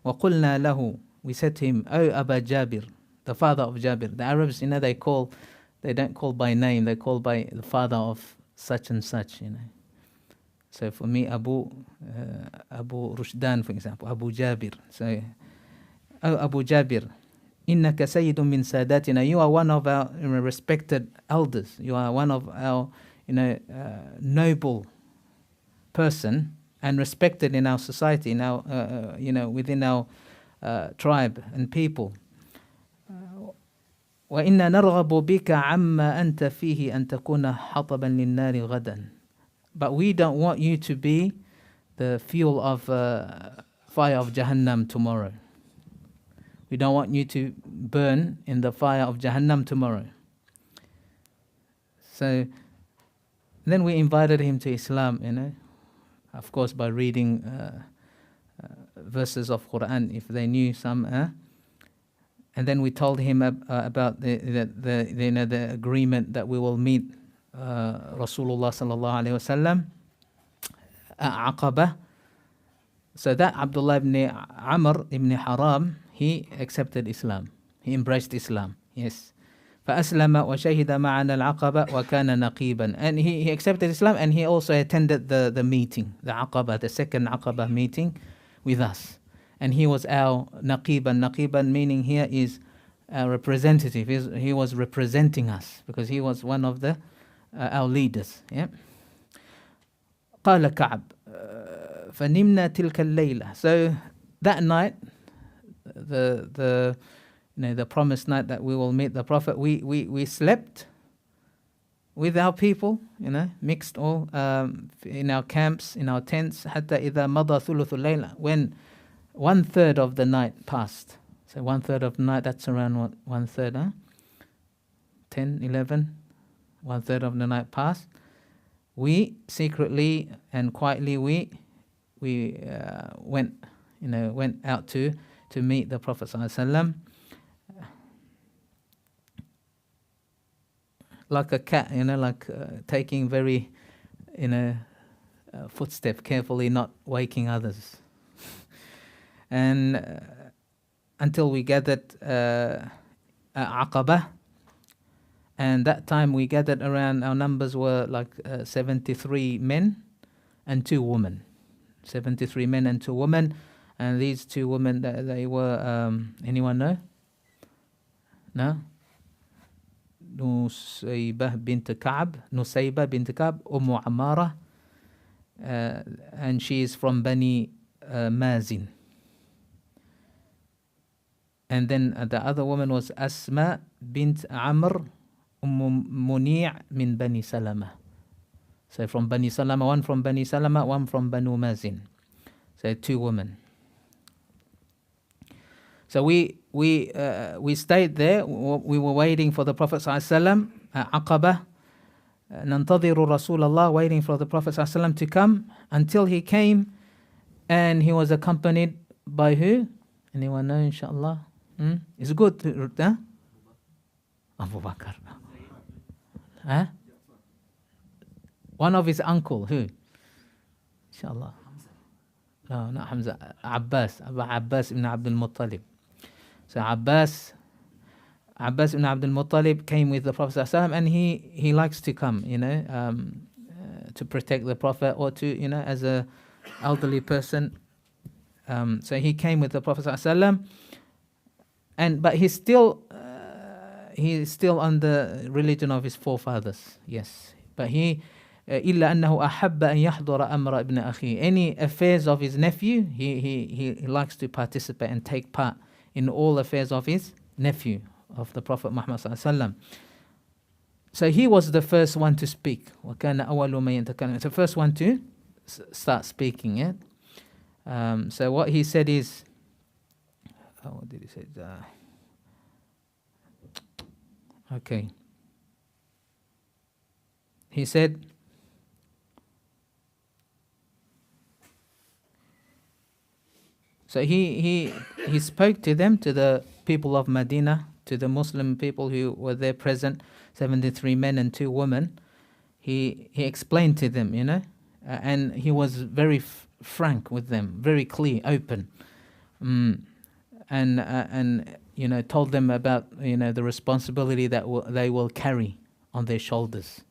وَقُلْنَا لَهُ, we said to him, O Aba Jabir, the father of Jabir. The Arabs, they don't call by name, they call by the father of such and such, So for me, Abu Rushdan, for example, Abu Jabir. So, O Abu Jabir, إِنَّكَ سَيِّدٌ مِّن سَادَاتِنَا, you are one of our respected elders. You are one of our, noble person and respected in our society, in our, within our tribe and people. وَإِنَّا نَرْغَبُ بِكَ عَمَّا أَنْتَ فِيهِ أَن تَكُونَ حَطَبًا لِلنَّارِ غَدًا. But we don't want you to be the fuel of fire of Jahannam tomorrow. We don't want you to burn in the fire of Jahannam tomorrow. So then we invited him to Islam, of course by reading verses of Quran if they knew some. And then we told him about the agreement that we will meet Rasulullah sallallahu alaihi wasallam at Aqabah. So that Abdullah ibn Amr ibn Haram, he accepted Islam. He embraced Islam. Yes. فأسلم وشهد معنا العقبة وكان نقيبا. And he accepted Islam, and he also attended the meeting, the Aqabah, the second Aqabah meeting with us. And he was our naqiban. Naqiban meaning here is a representative. He was representing us because he was one of our leaders. Yeah. قال كعب فنمنا تلك الليلة. So that night, the promised night that we will meet the Prophet, we slept with our people, mixed all in our camps, in our tents. حتى إذا مضى ثلث الليلة, when 1/3 of the night passed. So 1/3 of the night, that's around what? 1/3, 10, 11. 1/3 of the night passed. We secretly and quietly we went out to meet the Prophet ﷺ. Like a cat, taking very, footstep carefully, not waking others. And until we gathered at Aqabah, and that time we gathered around, our numbers were like 73 men and 2 women. 73 men and 2 women. And these 2 women, they were, anyone know? No? Nusaybah bint Ka'b, Ummu Ammara, and she is from Bani Mazin. And then the other woman was Asma bint Amr Muni' min Bani Salama. So from Bani Salama, one from Bani Salama, one from Banu Mazin. So 2 women. So we stayed there. We were waiting for the Prophet ﷺ at Aqabah. ننتظر رسول الله, waiting for the Prophet ﷺ to come, until he came, and he was accompanied by who? Anyone know, inshallah? It's good to, Abu Bakr. One of his uncle, who? Inshallah. No, not Hamza. Abbas. Abbas ibn Abdul Muttalib. So Abbas ibn Abdul Muttalib came with the Prophet ﷺ, and he likes to come, to protect the Prophet, or to, as a elderly person. So he came with the Prophet ﷺ, but he's still on the religion of his forefathers. Yes, but he إلا أنه أحب أن يحضر أمر ابن أخيه. Any affairs of his nephew, he likes to participate and take part in all affairs of his nephew, of the Prophet Muhammad ﷺ. So he was the first one to speak. وَكَانَ أَوَّلُ مَن يَتَكَلَّمُ. The first one to start speaking. Yeah. So what he said is, what did he say? Okay. He said, so he spoke to them, to the people of Medina, to the Muslim people who were there present, 73 men and 2 women. He explained to them, and he was very frank with them, very clear, open. And told them about the responsibility that they will carry on their shoulders.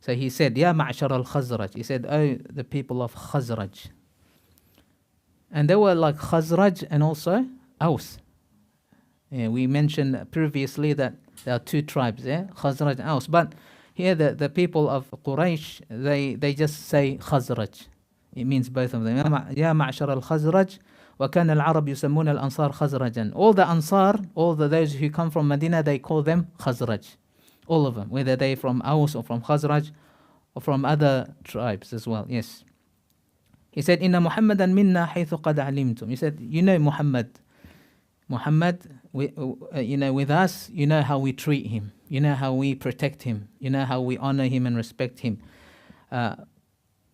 So he said, Ya ma'shar al-Khazraj. He said, oh, the people of Khazraj. And they were like Khazraj and also Aus. We mentioned previously that there are two tribes, Khazraj and Aus. But here the people of Quraysh, they just say Khazraj. It means both of them. Ya ma'shar al-Khazraj. وَكَانَ الْعَرَبْ يُسَمُّونَ الْأَنصَارِ خَزْرَجًا. All the Ansar, those who come from Medina, they call them Khazraj. All of them, whether they're from Aus or from Khazraj or from other tribes as well. Yes. He said, إِنَّ مُحَمَّدًا مِنَّا حَيْثُ قَدْ عَلِمْتُمْ. He said, Muhammad, with us, how we treat him. How we protect him. How we honor him and respect him.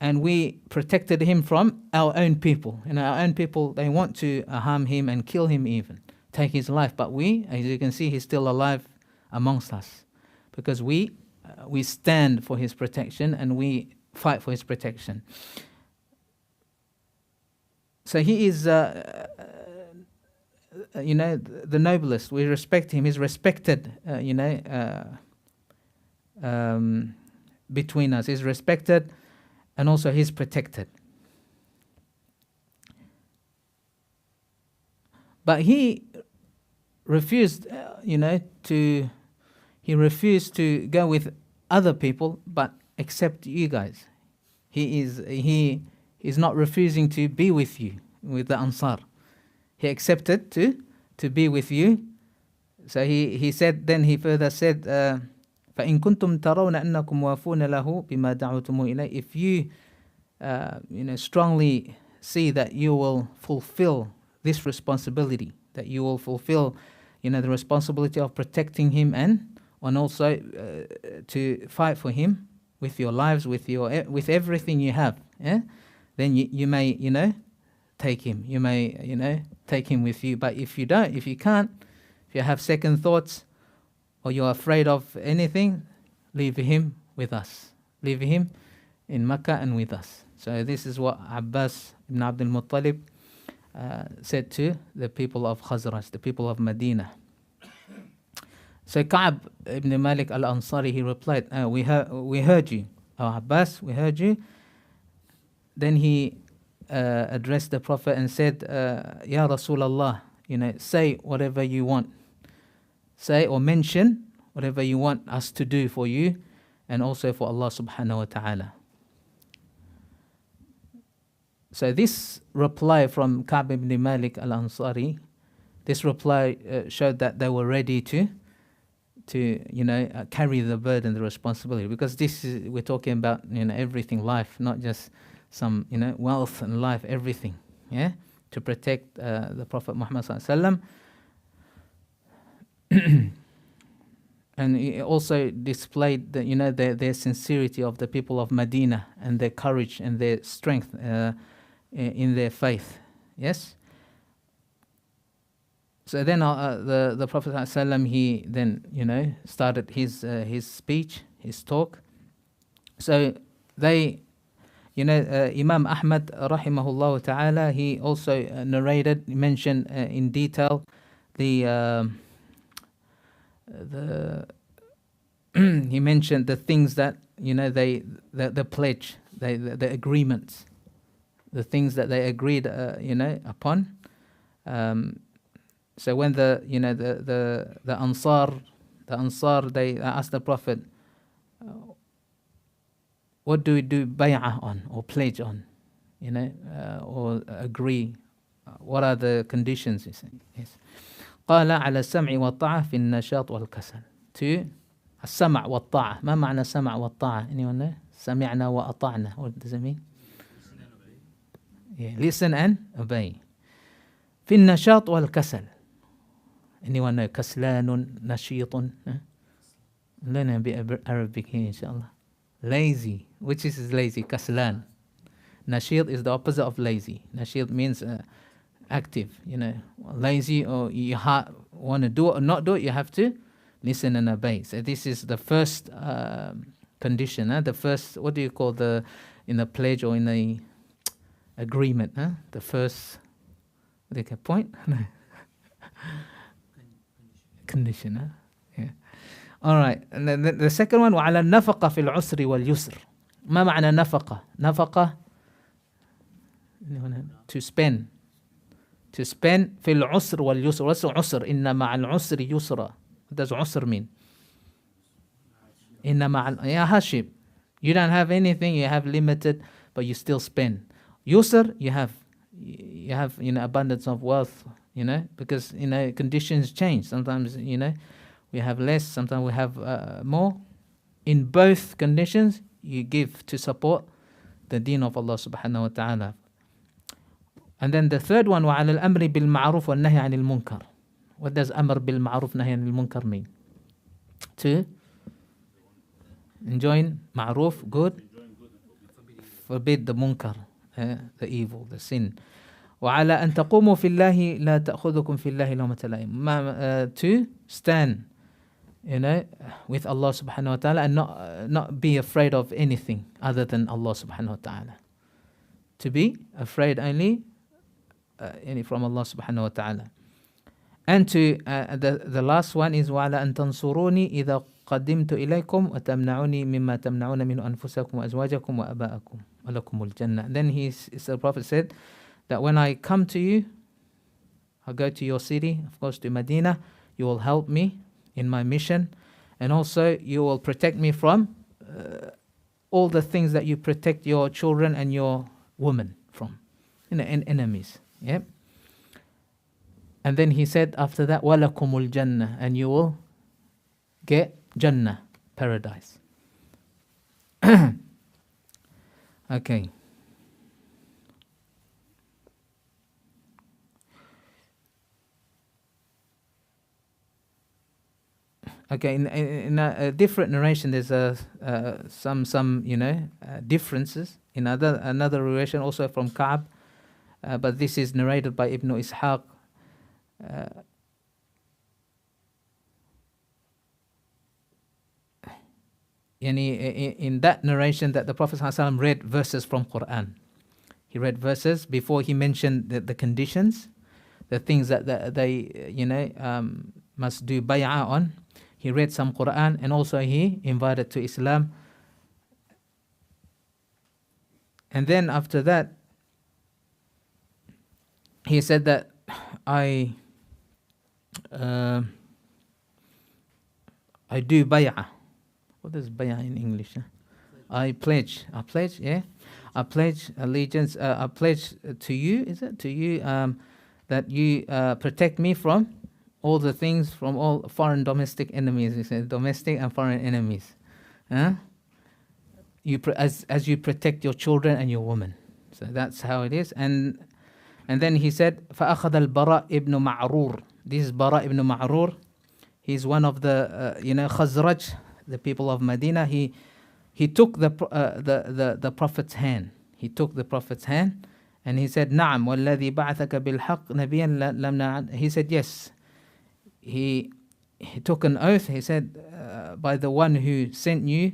And we protected him from our own people. Our own people, they want to harm him and kill him even, take his life. But we, as you can see, he's still alive amongst us. Because we stand for his protection and we fight for his protection. So he is, the noblest. We respect him. He's respected, between us. He's respected and also he's protected. But he refused, he refused to go with other people, but accept you guys. He is not refusing to be with you, with the Ansar. He accepted to be with you. So he said, then he further said, فإن كنتم ترون أنكم وافون له بما دعوتم إليه. If you, strongly see that you will fulfill this responsibility, that you will fulfill, the responsibility of protecting him and also to fight for him with your lives, with everything you have, then you may, take him. You may, take him with you. But if you don't, if you can't, if you have second thoughts, or you're afraid of anything, leave him with us. Leave him in Mecca and with us. So this is what Abbas ibn Abdul Muttalib said to the people of Khazraj, the people of Medina. So Ka'b ibn Malik al-Ansari, he replied, we heard you, O Abbas, we heard you. Then he addressed the Prophet and said, Ya Rasulullah, say whatever you want. Say or mention whatever you want us to do for you and also for Allah subhanahu wa ta'ala. So this reply from Ka'b ibn Malik al-Ansari, this reply showed that they were ready to carry the burden, the responsibility. Because we're talking about everything, life, not just some wealth and life, everything, to protect the Prophet Muhammad sallallahu alaihi wasallam. And it also displayed their sincerity of the people of Medina and their courage and their strength in their faith. Yes. So then the Prophet ﷺ, he then started his speech, his talk. So they, Imam Ahmad rahimahullah ta'ala, he also narrated, mentioned in detail the he mentioned the things that the pledge, the agreements, the things that they agreed upon. So when the Ansar they asked the Prophet, what do we do bay'ah on or pledge on, or agree? What are the conditions? Yes. قال على السمع والطاعة في النشاط والكسل. To السمع والطاعة. ما معنى السمع والطاعة? Anyone know? سمعنا وأطعنا. What does it mean? Yeah, listen and obey. في النشاط والكسل. Anyone know? كسلان نشيط. Learn a bit Arabic here, inshallah. Lazy. Which is lazy? كسلان. Nashiط is the opposite of lazy. Nashiط means active, lazy, or you want to do it or not do it, you have to listen and obey. So this is the first condition, the first, what do you call in the pledge or in the agreement, the first They get point? No. Condition, huh? Yeah. All right. And then the second one, وعلى النفقة في العسر واليسر. ما معنى نفقة؟ نفقة to spend. To spend في العسر واليسر. What's عسر? إن مع العسر يسرا. What does عسر mean? إن مع yeah, hardship. You don't have anything, you have limited, but you still spend. Yusr, you have abundance of wealth, because conditions change. Sometimes we have less, sometimes we have more. In both conditions, you give to support the deen of Allah subhanahu wa ta'ala. And then the third one, وعلى الأمر بالمعروف والنهي عن المنكر. What does أمر بالمعروف نهي عن المنكر mean? To enjoin ma'ruf, good, forbid the munkar, the evil, the sin. وعلى أن تقوموا في الله لا تأخذكم في الله لومة لائم. To stand, with Allah subhanahu wa ta'ala and not be afraid of anything other than Allah subhanahu wa ta'ala. To be afraid only from Allah subhanahu wa ta'ala. And to the last one is وعلى أن تنصروني إذا قدمت إليكم وتمنعوني مما تمنعون من أنفسكم وأزواجكم وأبائكم ولكم الجنة. Then the Prophet said that when I come to you, I'll go to your city, of course to Medina, you will help me in my mission, and also you will protect me from all the things that you protect your children and your women from, and enemies. Yep. And then he said after that, وَلَكُمُ الْجَنَّةِ, and you will get Jannah, paradise. Okay. Okay, in a different narration, there's some differences. In another narration, also from Ka'b, but this is narrated by Ibn Ishaq. In that narration, that the Prophet ﷺ read verses from Quran. He read verses before he mentioned the conditions, the things that they must do bay'ah on. He read some Quran, and also he invited to Islam. And then after that, he said that I do bay'ah. What is bay'ah in English? I pledge, yeah. I pledge allegiance, I pledge to you, is it? To you, that you protect me from all the things, from all foreign domestic enemies. He said domestic and foreign enemies. As you protect your children and your women. So that's how it is. And then he said, فَأَخَذَ الْبَرَاء ibn Ma'rur. This is Bara ibn Ma'rur. He's one of the Khazraj, the people of Medina. He took the Prophet's hand. He took the Prophet's hand, and he said, نعم والذي بعثك بالحق نبيا لم نعد. He said, yes. He took an oath. He said, by the one who sent you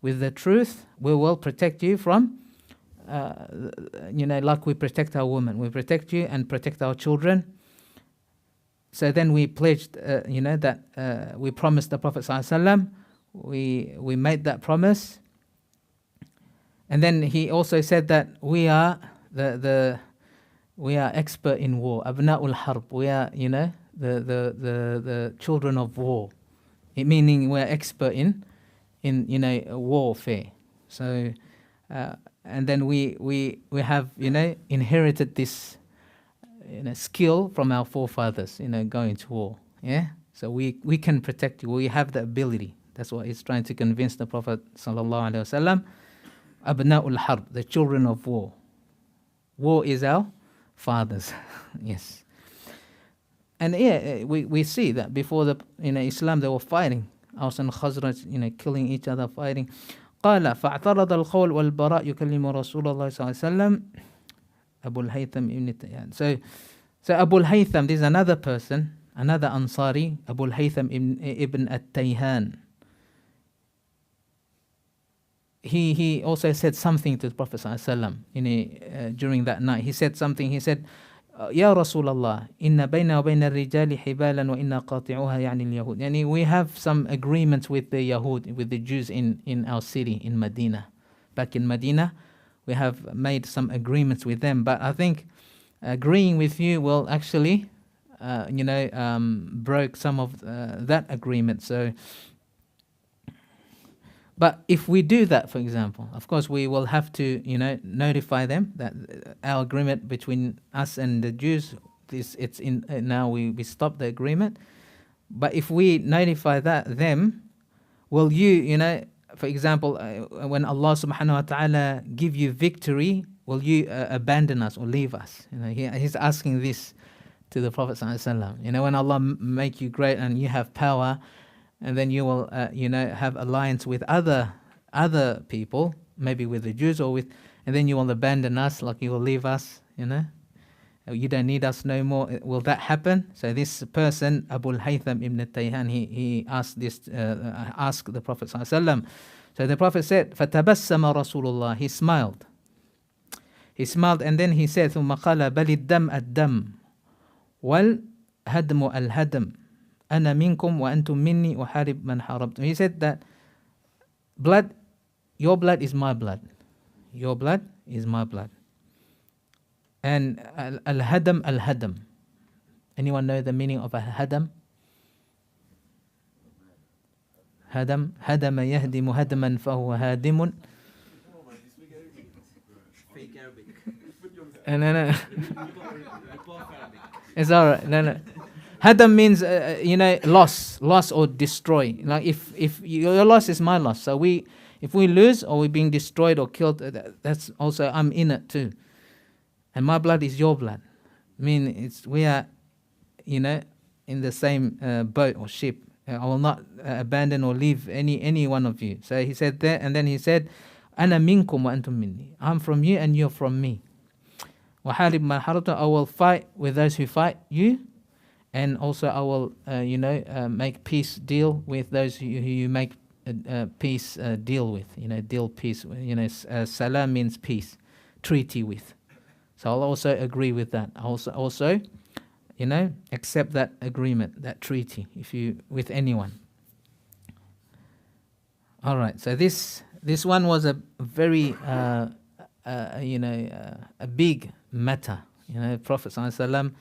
with the truth, we will protect you from, like we protect our women. We protect you and protect our children. So then we pledged, that we promised the Prophet ﷺ. We made that promise. And then he also said that we are we are expert in war. Abna'ul harb. We are, the children of war. Meaning we are expert in warfare. So and then we have inherited this skill from our forefathers, going to war. Yeah. So we can protect you. We have the ability. That's what he's trying to convince the Prophet sallallahu alaihi wasallam. Abna'ul harb, the children of war. War is our fathers. Yes. And we see that before the Islam they were fighting. Aus and Khazraj, killing each other, fighting. قال فاعترض الخول والبراء يكلم رسول الله صلى الله عليه وسلم أبو الهيثم ibn Tayyan. So Abu al-Haytham, this is another person, another Ansari, Abu al-Haytham ibn at-Tayhan. He also said something to the Prophet ﷺ during that night. He said something. He said, يا رسول الله إن بيننا وبين الرجال حبالا وإنا قاطعوها يعني اليهود. Yani we have some agreements with the Yahud, with the Jews in our city, in Medina. Back in Medina, we have made some agreements with them. But I think agreeing with you will actually, broke some of that agreement. So, but if we do that, for example, of course, we will have to, notify them that our agreement between us and the Jews, it's in now we stop the agreement. But if we notify them, will you, for example, when Allah subhanahu wa ta'ala give you victory, will you abandon us or leave us? He's asking this to the Prophet sallallahu alaihi wasallam. When Allah make you great and you have power, and then you will, have alliance with other people, maybe with the Jews and then you will abandon us, like you will leave us, you don't need us no more. Will that happen? So this person, Abu al-Haytham ibn Tayhan, he asked this, asked the Prophet sallallahu alaihi wasallam. So the Prophet said, فَتَبَسَّمَ رَسُولُ اللَّهِ. He smiled. And then he said, ثُمَّ قَالَ بَلِ الدَّمْ الدَّمْ وَالْهَدْمُ الْهَدْمُ أَنَا مِنْكُمْ وَأَنْتُمْ مِنِّي وَحَارِبْ مَنْ حَارَبْتُمْ. He said that your blood is my blood. Your blood is my blood. And al-hadam. Anyone know the meaning of al-hadam? Hadam yahdimu hadaman fahuwa hadimun. Fake Arabic. No. It's alright. No. Hadam means, loss or destroy. Like if your loss is my loss. So if we lose or we're being destroyed or killed, that's also, I'm in it too. And my blood is your blood. I mean, we are, in the same boat or ship. I will not abandon or leave any one of you. So he said that, and then he said, "Ana minkum wa antum minni." I'm from you and you're from me. وَحَارِبْ مَنْ حَارَبْتُمْ. I will fight with those who fight you, and also I will, make peace deal with those who you make peace deal with. Deal peace. Salam means peace, treaty with. So I'll also agree with that. I'll also, accept that agreement, that treaty, with anyone. All right. So this one was a very, a big matter. Prophet sallallahu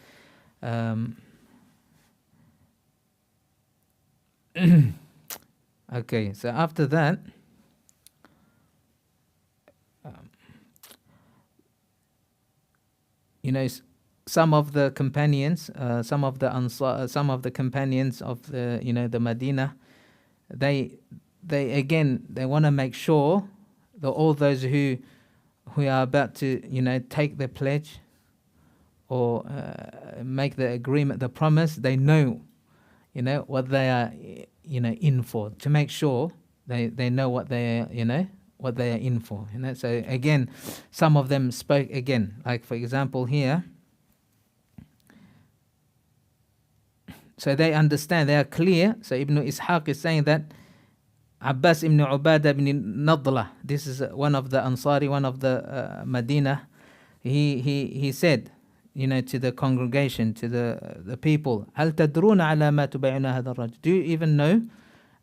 alaihi wasallam. Okay. So after that. Some of the companions, some of the Ansar, some of the companions of the Medina, they want to make sure that all those who are about to take the pledge or make the agreement, the promise, they know what they are in for, to make sure they know what they are what they are in for. So again, some of them spoke again, like for example here. So they understand, they are clear. So Ibn Ishaq is saying that Abbas ibn Ubadah ibn Nadla, this is one of the Ansari, one of the Medina, he said, to the congregation, to the people, هل تدرون على ما تبايعون هذا الرجل? Do you even know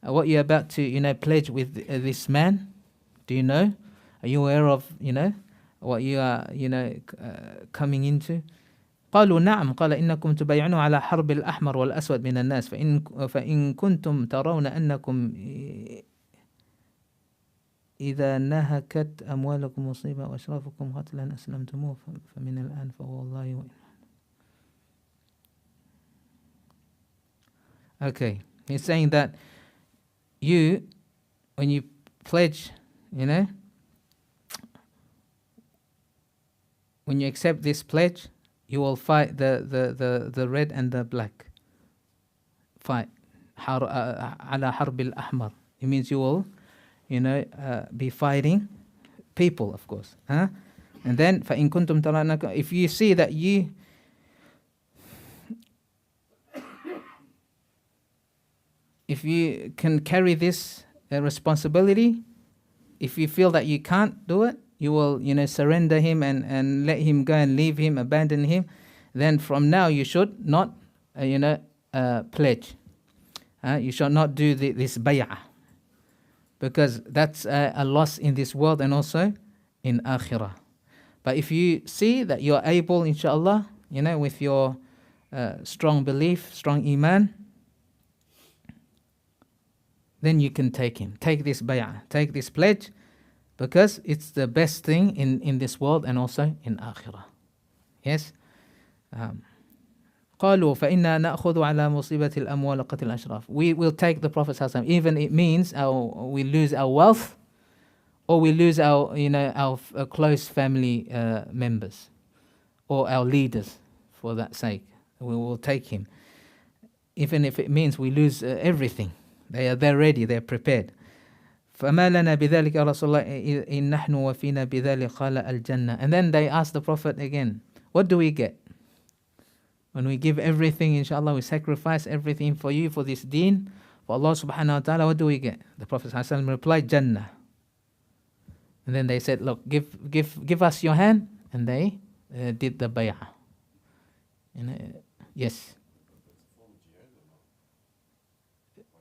what you're about to pledge with this man? Do you know? Are you aware of what you are coming into? قالوا نعم. قال إنكم تبايعون على حرب الأحمر والأسود من الناس فإن كنتم ترون أنكم إذا نهكت أموالكم مصيبة وأشرافكم قتلا أسلمتموه فمن الآن فوالله وإن. Okay, he's saying that when you pledge, when you accept this pledge, you will fight the red and the black. Fight. على حرب الأحمر. It means you will, be fighting people, of course. And then, فَإِن كُنْتُمْ تَرَوْنَ, if you see that if you can carry this responsibility, if you feel that you can't do it, you will, surrender him and let him go and leave him, abandon him. then from now you should not, pledge. You should not do this bay'ah, because that's a loss in this world and also in akhirah. But if you see that you're able, inshallah, with your strong belief, strong iman, then you can take him. Take this bay'ah, take this pledge, because it's the best thing in this world and also in akhirah. Yes? قالوا فإنا نأخذ على مصيبة الأموال قتل الأشراف. We will take the Prophet ﷺ, even it means we lose our wealth, or we lose our close family members, or our leaders. For that sake, we will take him, even if it means we lose everything. They're ready, they're prepared. فما لنا بذلك يا رسول الله إن نحن وفينا بذلك قال الجنة. And then they ask the Prophet again, what do we get? When we give everything, inshallah, we sacrifice everything for you, for this deen, for Allah subhanahu wa ta'ala, what do we get? The Prophet ﷺ replied, Jannah. And then they said, look, give us your hand. And they did the bay'ah. Yes.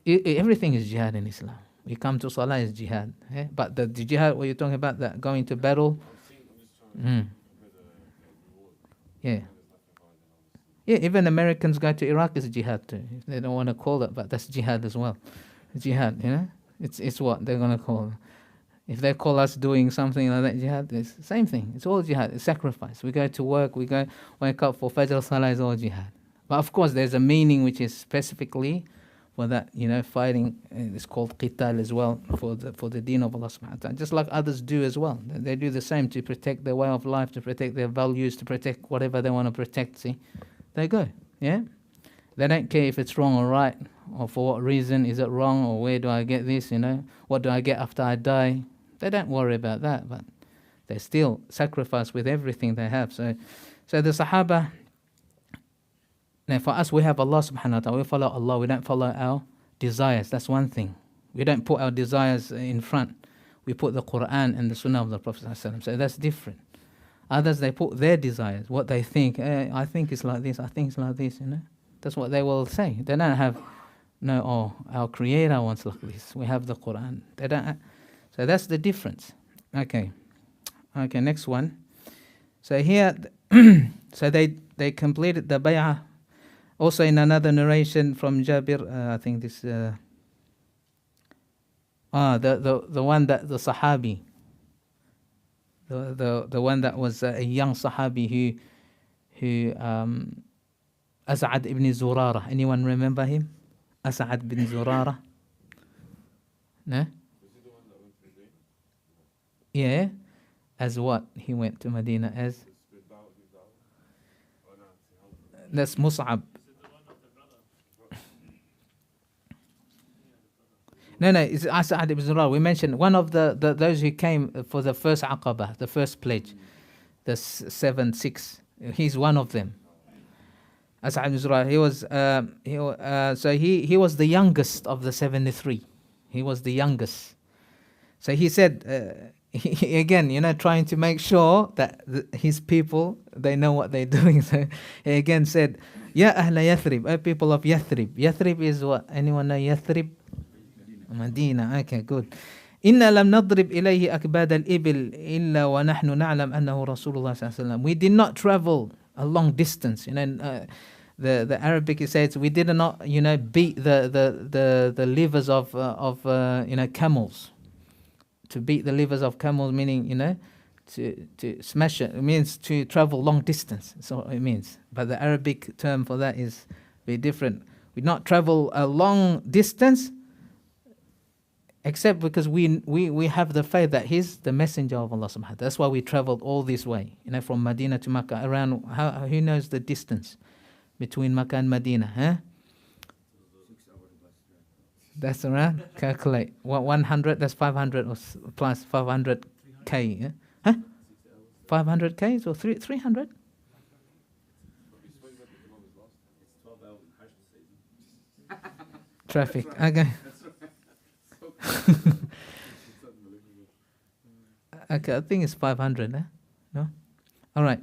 Everything is jihad in Islam. We come to salah is jihad. But the jihad, what you're talking about, that going to battle. Yeah. Yeah, even Americans go to Iraq is jihad too. They don't want to call it, but that's jihad as well. Jihad, it's what they're going to call it. If they call us doing something like that, jihad, it's the same thing. It's all jihad, it's sacrifice. We go to work, we go wake up for Fajr Salah, is all jihad. But of course, there's a meaning which is specifically for that, fighting. It's called qital as well, for the deen of Allah subhanahu wa ta'ala. Just like others do as well. They do the same to protect their way of life, to protect their values, to protect whatever they want to protect, see. They go, yeah? They don't care if it's wrong or right, or for what reason is it wrong, or where do I get this, what do I get after I die? They don't worry about that, but they still sacrifice with everything they have. So the Sahaba, now for us, we have Allah subhanahu wa ta'ala, we follow Allah, we don't follow our desires. That's one thing. We don't put our desires in front. We put the Quran and the Sunnah of the Prophet sallallahu alaihi wasallam. So that's different. Others, they put their desires, what they think. I think it's like this, I think it's like this, That's what they will say. They don't have, our Creator wants like this. We have the Quran. They don't. So that's the difference. Okay, next one. So here, so they completed the bay'ah. Also in another narration from Jabir, I think this, the one that the Sahabi, the one that was a young Sahabi who As'ad ibn Zurara. Anyone remember him? As'ad ibn Zurara? No? Yeah. As what? He went to Medina as? That's Mus'ab. No, it's As'ad ibn Zurara. We mentioned one of those who came for the first Aqabah, the first pledge, the 7-6. He's one of them. As'ad ibn Zurara. He was the youngest of the 73. He was the youngest. So he said, again, trying to make sure that his people, they know what they're doing. So he again said, Ya Ahla Yathrib, O people of Yathrib. Yathrib is what? Anyone know Yathrib? Medina. Okay, good. إِنَّا لَمْ نَضْرِبْ إِلَيْهِ أَكْبَادَ الْإِبِلِ إِلَّا وَنَحْنُ نَعْلَمْ أَنَّهُ رَسُولُ اللَّهِ صلى الله عليه وسلم. We did not travel a long distance. The Arabic, it says we did not, beat the livers of camels. To beat the livers of camels, meaning, to smash it. It means to travel long distance. That's what it means. But the Arabic term for that is very different. We not travel a long distance, except because we have the faith that he's the messenger of Allah subhanahu wa ta'ala. That's why we traveled all this way, from Medina to Makkah, around, who knows the distance between Makkah and Medina, huh? That's around, calculate, 100, that's 500 or plus 500k, yeah? Huh? 500k or 300? Traffic, okay. Okay, I think it's 500, no? All right.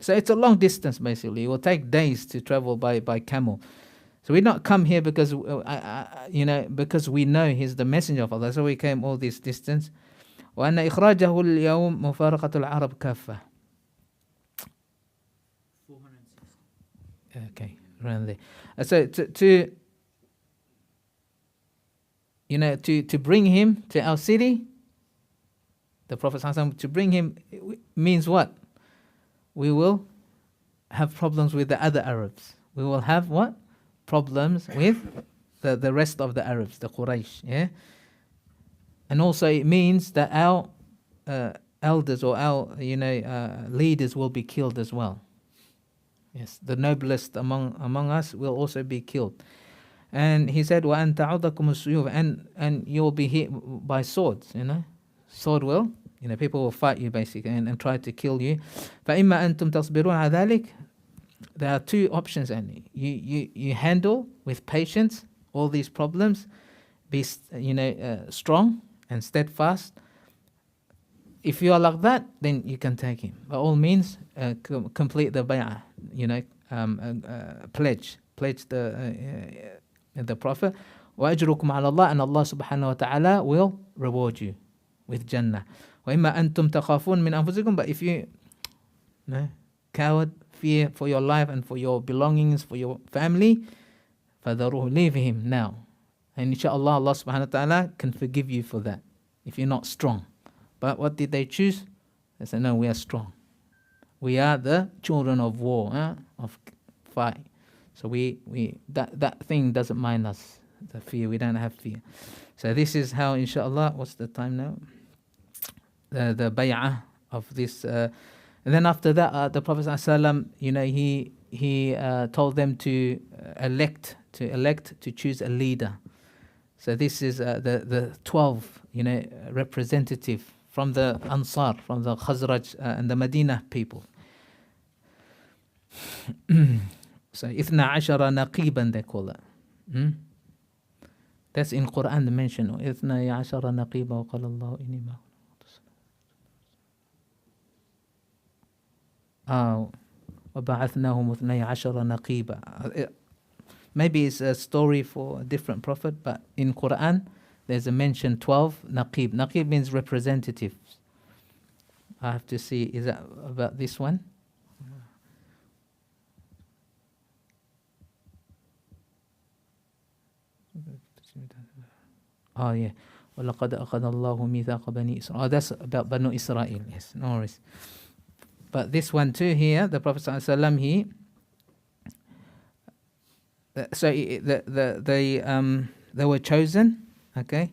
So it's a long distance basically. It will take days to travel by camel. So we not come here because because we know he's the messenger of Allah. So we came all this distance. وأن إخراجه اليوم مفارقة العرب كافة. Okay, around there. So to bring him to our city, the Prophet ﷺ, to bring him means what? We will have problems with the other Arabs. We will have what? Problems with the rest of the Arabs, the Quraysh. Yeah, and also it means that our elders or our leaders will be killed as well. Yes, the noblest among us will also be killed. And he said, وَأَن تَعُضَكُمُ السُّيُوفُ, and you will be hit by swords. Sword will, people will fight you basically and try to kill you. فَإِمَّا أَنْتُمْ تَصْبِرُونَ عَلَى ذَلِكَ. There are two options only. You handle with patience all these problems, be strong and steadfast. If you are like that, then you can take him. By all means, complete the bay'ah, pledge the Prophet. وَأَجْرُكُمْ عَلَى اللَّهِ, and Allah subhanahu wa ta'ala will reward you with Jannah. وَإِمَّا أَنْتُمْ تَخَافُونَ مِنْ أَنفُسِكُمْ, but if you coward, fear for your life and for your belongings, for your family, فَذَرُوهُ, leave him now. And inshaAllah, Allah subhanahu wa ta'ala can forgive you for that, if you're not strong. But what did they choose? They said, no, we are strong. We are the children of war, of fight. So that thing doesn't mind us, the fear. We don't have fear. So this is how, inshallah, what's the time now? The bay'ah of this. And then after that, the Prophet ﷺ, he told them to choose a leader. So this is the 12, representative from the Ansar, from the Khazraj and the Medina people. So إثنا عشر نقيبا, they call it. That's in Quran, the mention. إثنا عشر نقيبا وقال الله إني معكم وبعثناهم اثني عشر نقيبا. Maybe it's a story for a different prophet, but in Quran there's a mention 12 naqib. Naqib means representatives. I have to see, is that about this one? Oh yeah. وَلَقَدْ أَخَذَ اللَّهُ مِيثَاقَ بَنِي إِسْرَائِيلَ. Oh, that's about Banu Israel. Yes, no worries. But this one too here, the Prophet ﷺ, they were chosen, okay?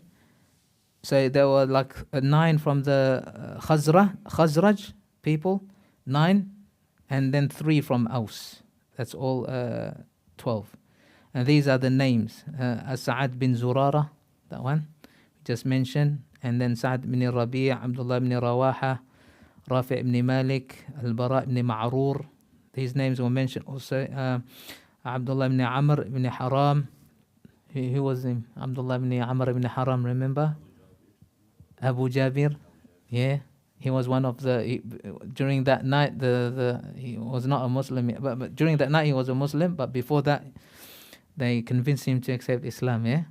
So there were like 9 from the Khazraj people, 9, and then 3 from Aus. That's all 12. And these are the names. Sa'ad bin Zurara, that one we just mentioned, and then Sa'ad bin Rabi', Abdullah bin Rawaha, Rafi' ibn Malik, Al-Bara' ibn Ma'rur. These names were mentioned also. Abdullah ibn Amr ibn Haram. Who was him? Abdullah ibn Amr ibn Haram, remember? Abu Jabir. Yeah, he was one of the. During that night, he was not a Muslim, but during that night he was a Muslim. But before that, they convinced him to accept Islam. Yeah.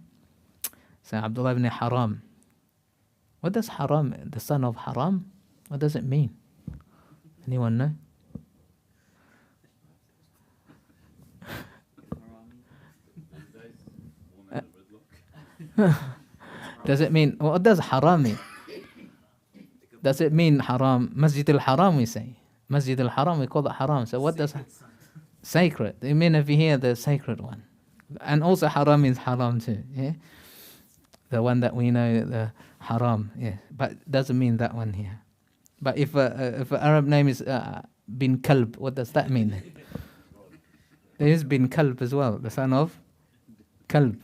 So Abdullah ibn Haram. What does Haram, the son of Haram, what does it mean? Anyone know? Does it mean, what does haram mean? Does it mean haram? Masjid al-Haram we say. Masjid al-Haram, we call it haram. So what does sacred? They mean over here the sacred one. And also haram means haram too. Yeah? The one that we know, the haram. Yeah. But it doesn't mean that one here. But if an Arab name is bin Kalb, what does that mean? There is bin Kalb as well, the son of Kalb.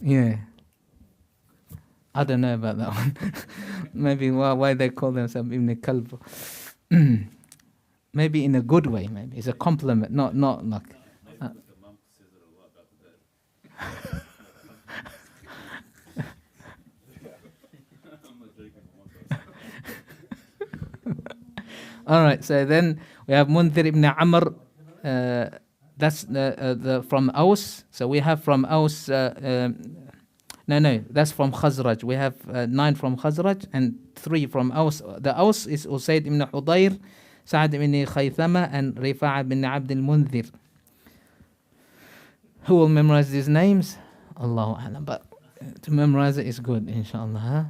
Yeah. I don't know about that one. Maybe why they call themselves Ibn Kalb. Maybe in a good way, maybe. It's a compliment, not like... All right, so then we have Mundhir ibn Amr, that's from Aus. So we have from Aus, no, that's from Khazraj. We have 9 from Khazraj and 3 from Aus. The Aus is Usayd ibn Hudayr, Sa'ad ibn Khaythama, and Rifa'a ibn Abd al-Mundhir. Who will memorize these names? Allahu A'lam. But to memorize it is good, inshallah. Huh?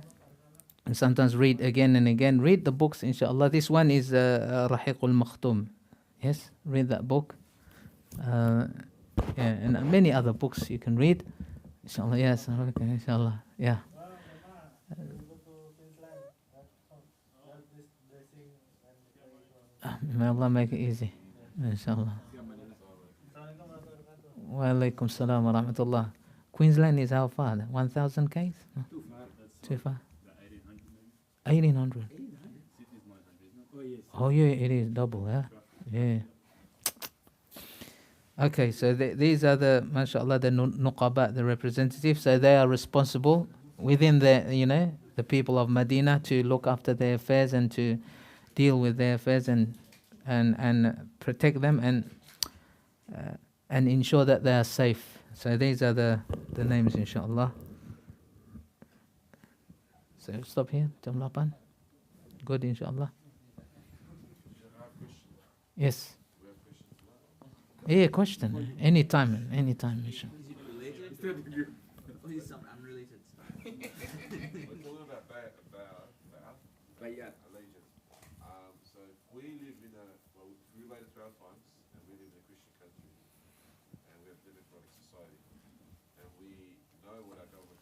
And sometimes read again and again. Read the books, inshallah. This one is Rahiq al-Makhtum. Yes, read that book. Yeah, and many other books you can read. Inshallah, yes, okay, inshallah. Yeah. May Allah make it easy. Inshallah. Wa alaikum salam wa rahmatullah. Queensland is how far? 1,000 k's? No? Too far. 1,800. Oh yeah, it is double, yeah? Yeah. Okay, so these are the, mashallah, the nuqaba, the representatives. So they are responsible within the, the people of Medina to look after their affairs and to deal with their affairs and protect them and ensure that they are safe. So these are the names, inshallah. So stop here, jam 8. Good, inshallah. Yes. Yeah, question. Anytime, inshallah. Is it related? Or is it unrelated? It's a little bit about But allegiance. So we live in we relate to our times, and we live in a Christian country, and we have a democratic society, and we know what our government